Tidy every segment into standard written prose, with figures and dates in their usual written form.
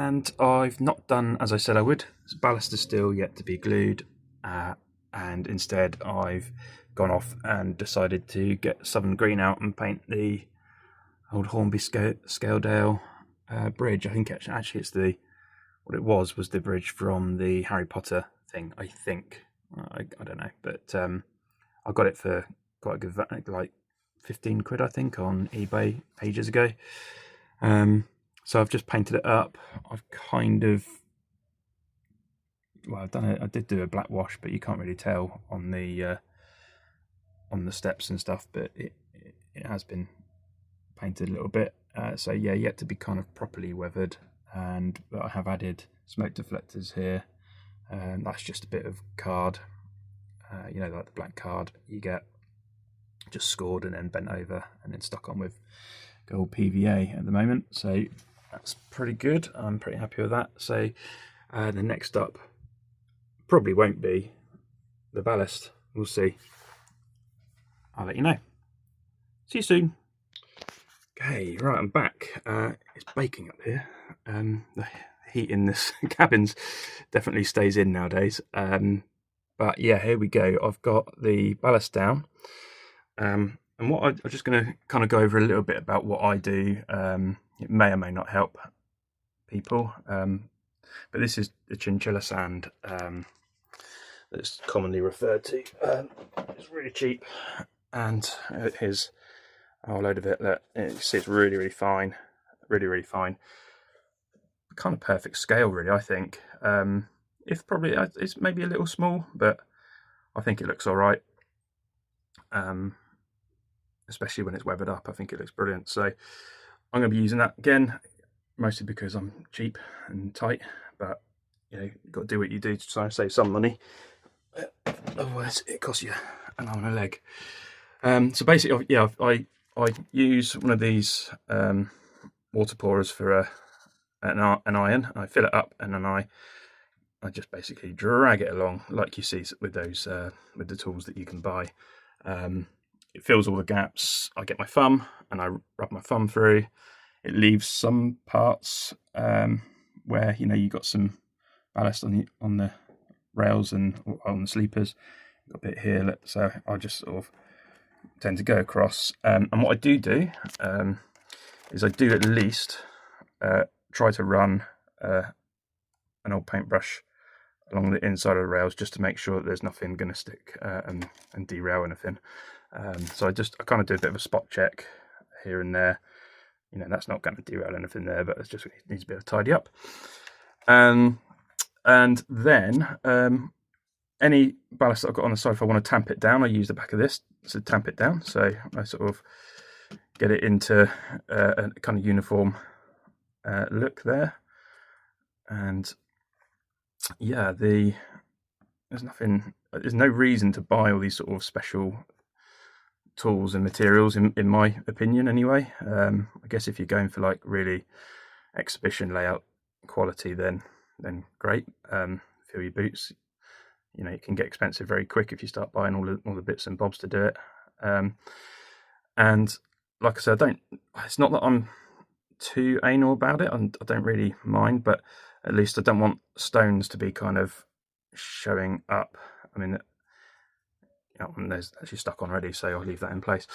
and I've not done as I said I would. Ballast is still yet to be glued, and instead I've gone off and decided to get Southern Green out and paint the old Hornby Skaledale bridge. I think actually it's what it was the bridge from the Harry Potter thing, I think. I don't know, but I got it for quite a good, like 15 quid I think, on eBay ages ago. So I've just painted it up. I've kind of, well, I did do a black wash, but you can't really tell on the steps and stuff, but it has been painted a little bit. So yeah, yet to be kind of properly weathered. And I have added smoke deflectors here, and that's just a bit of card, you know, like the black card you get, just scored and then bent over and then stuck on with gold PVA at the moment. So that's pretty good. I'm pretty happy with that. So the next up probably won't be the ballast. We'll see. I'll let you know. See you soon. Okay, right, I'm back. It's baking up here. The heat in this cabin's definitely stays in nowadays. But yeah, here we go. I've got the ballast down. And what I'm just going to kind of go over a little bit about what I do. It may or may not help people. But this is the chinchilla sand that's commonly referred to. It's really cheap, and here's a whole load of it that you see it's really fine, really fine. Kind of perfect scale, really. I think it's maybe a little small, but I think it looks all right. Especially when it's weathered up, I think it looks brilliant. So I'm going to be using that again, mostly because I'm cheap and tight. But you know, you've got to do what you do to try and save some money. Otherwise, it costs you an arm and a leg. So basically, yeah, I use one of these water pourers for an iron. I fill it up, and then I just basically drag it along like you see with those with the tools that you can buy. It fills all the gaps. I get my thumb and I rub my thumb through. It leaves some parts where you know you got some ballast on the rails and on the sleepers. Got a bit here, so I just sort of tend to go across. And what I do is I do at least try to run an old paintbrush along the inside of the rails, just to make sure that there's nothing going to stick and derail anything. So I kind of do a bit of a spot check here and there. You know, that's not going to derail anything there, but it just needs a bit of tidy up. And then any ballast that I've got on the side, if I want to tamp it down, I use the back of this to tamp it down. So I sort of get it into a kind of uniform look there. And yeah, there's no reason to buy all these sort of special tools and materials, in my opinion anyway. I guess if you're going for like really exhibition layout quality, then great. Fill your boots. You know, it can get expensive very quick if you start buying all the bits and bobs to do it. And like I said, it's not that I'm too anal about it. I don't really mind, but at least I don't want stones to be kind of showing up. I mean, there's actually stuck on already, so I'll leave that in place.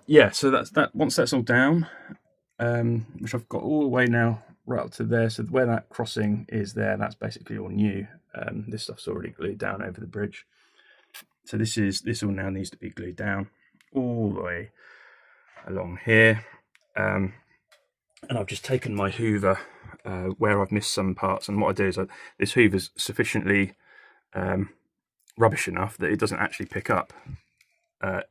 Yeah, so that's that. Once that's all down, which I've got all the way now right up to there, so where that crossing is there, that's basically all new. This stuff's already glued down over the bridge, so this all now needs to be glued down all the way along here. And I've just taken my hoover where I've missed some parts, and what I do is this hoover's sufficiently rubbish enough that it doesn't actually pick up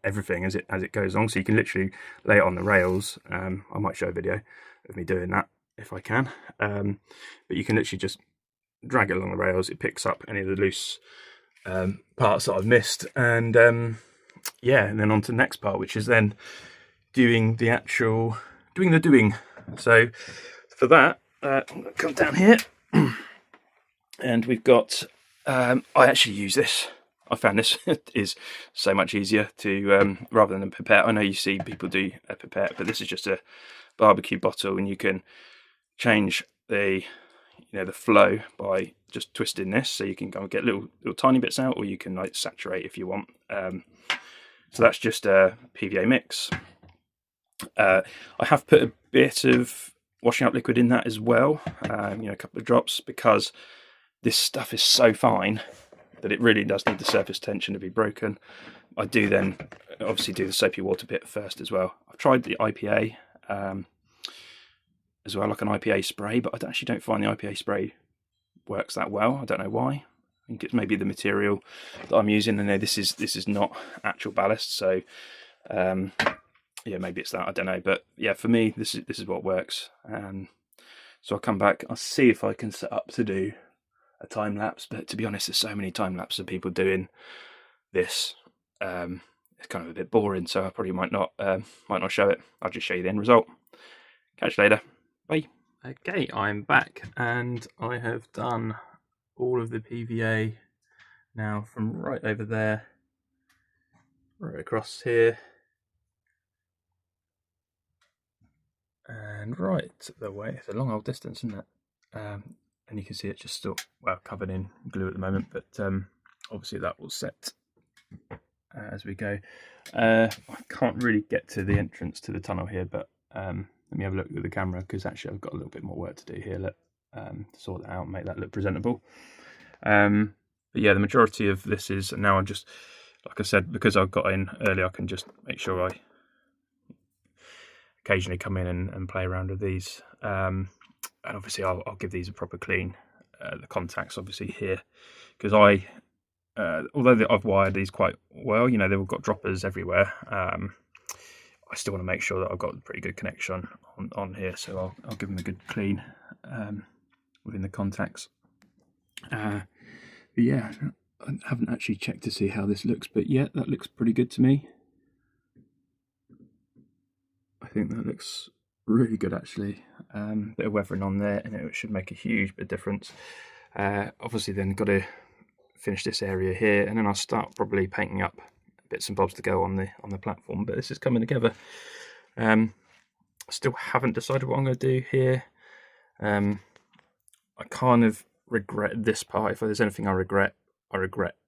everything as it goes along, so you can literally lay it on the rails. I might show a video of me doing that if I can, but you can literally just drag it along the rails. It picks up any of the loose parts that I've missed, and yeah, and then on to the next part, which is then doing the doing. So for that, come down here, and we've got I actually use this. I found this is so much easier to rather than a pipette. I know you see people do a pipette, but this is just a barbecue bottle, and you can change the the flow by just twisting this, so you can kind of get little tiny bits out, or you can like saturate if you want. So that's just a PVA mix. I have put a bit of washing up liquid in that as well, a couple of drops, because this stuff is so fine that it really does need the surface tension to be broken. I do then obviously do the soapy water bit first as well. I've tried the IPA as well, like an IPA spray, but I actually don't find the IPA spray works that well. I don't know why. I think it's maybe the material that I'm using. I know this is not actual ballast, so yeah, maybe it's that. I don't know, but yeah, for me, this is what works. So I'll come back. I'll see if I can set up to do a time lapse. But to be honest, there's so many time lapses of people doing this. It's kind of a bit boring, so I probably might not show it. I'll just show you the end result. Catch you later. Bye. Okay, I'm back, and I have done all of the PVA now from right over there, right across here, and right the way. It's a long old distance, isn't it? And you can see it's just still covered in glue at the moment, but obviously that will set as we go. I can't really get to the entrance to the tunnel here, but let me have a look with the camera, because actually I've got a little bit more work to do here. To sort that out and make that look presentable. But yeah, the majority of this is, now I'm just, like I said, because I got in early, I can just make sure I occasionally come in and play around with these. And obviously I'll give these a proper clean. The contacts obviously here, because although I've wired these quite well, they've all got droppers everywhere. I still want to make sure that I've got a pretty good connection on here, so I'll give them a good clean within the contacts. But yeah, I haven't actually checked to see how this looks, but yeah, that looks pretty good to me. I think that looks really good actually. Bit of weathering on there, and it should make a huge bit of difference. Obviously then got to finish this area here, and then I'll start probably painting up bits and bobs to go on the platform, but this is coming together. I still haven't decided what I'm going to do here. I kind of regret this part. If there's anything I regret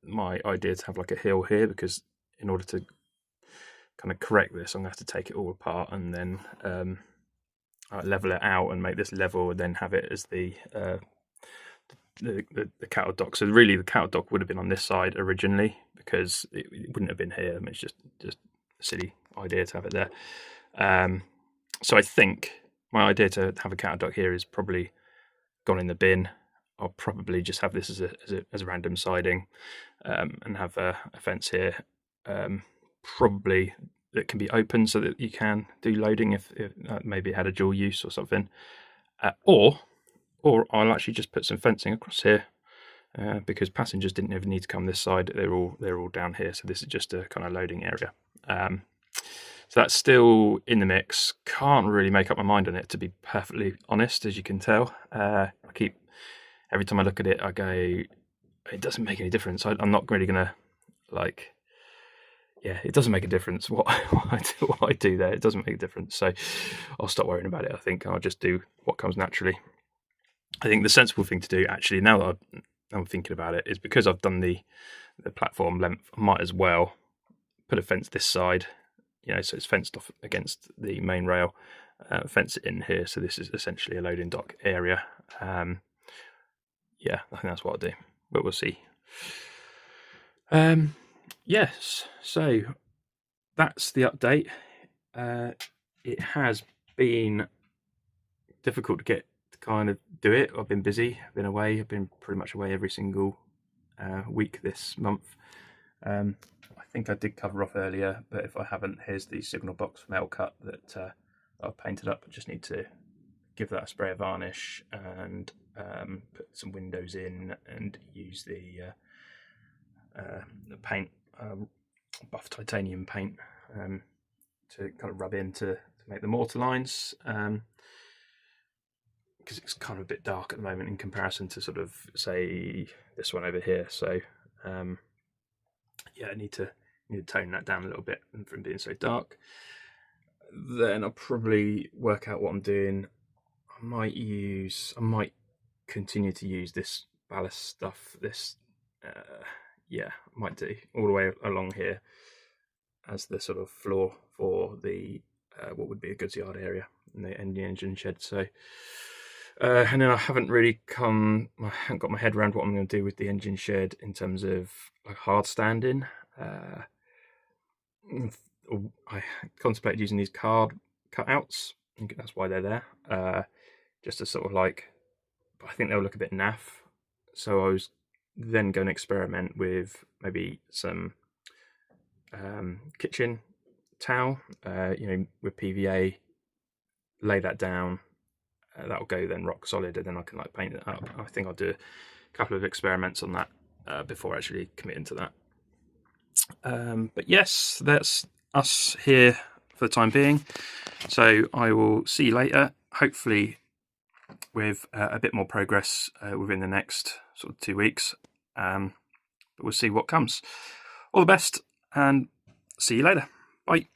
my idea to have like a hill here, because in order to kind of correct this, I'm going to have to take it all apart and then level it out and make this level, and then have it as the cattle dock. So really the cattle dock would have been on this side originally, because it wouldn't have been here. I mean, it's just a silly idea to have it there. So I think my idea to have a cattle dock here is probably gone in the bin. I'll probably just have this as a random siding, and have a fence here, probably that can be open so that you can do loading if maybe it had a dual use or something, or I'll actually just put some fencing across here, because passengers didn't even need to come this side. They're all down here, so this is just a kind of loading area. So that's still in the mix. Can't really make up my mind on it, to be perfectly honest, as you can tell. Every time I look at it, I go, it doesn't make any difference. I'm not really gonna it doesn't make a difference what I do there. It doesn't make a difference, so I'll stop worrying about it. I think I'll just do what comes naturally. I think the sensible thing to do, actually, now that I'm thinking about it, is because I've done the platform length, I might as well put a fence this side, so it's fenced off against the main rail, fence it in here, so this is essentially a loading dock area. Yeah, I think that's what I'll do, but we'll see. Yes, so that's the update. It has been difficult to get to kind of do it. I've been busy, I've been away, I've been pretty much away every single week this month. I think I did cover off earlier, but if I haven't, here's the signal box from LCUT that I've painted up. I just need to give that a spray of varnish and put some windows in and use the paint, buff titanium paint, to kind of rub in to make the mortar lines, because it's kind of a bit dark at the moment in comparison to sort of, say, this one over here. So yeah, I need to tone that down a little bit from being so dark. Then I'll probably work out what I'm doing. I I might continue to use this ballast stuff. This, yeah, I might do all the way along here as the sort of floor for the what would be a goods yard area in the engine shed. So, and then I haven't got my head around what I'm going to do with the engine shed in terms of like hard standing. I contemplated using these card cutouts. I think that's why they're there. Just to sort of like, but I think they'll look a bit naff. So I was then going to experiment with maybe some kitchen towel, with PVA, lay that down. That'll go then rock solid, and then I can like paint it up. I think I'll do a couple of experiments on that before actually committing to that. But yes, that's us here for the time being. So I will see you later, hopefully with a bit more progress within the next sort of 2 weeks. But we'll see what comes. All the best, and see you later. Bye.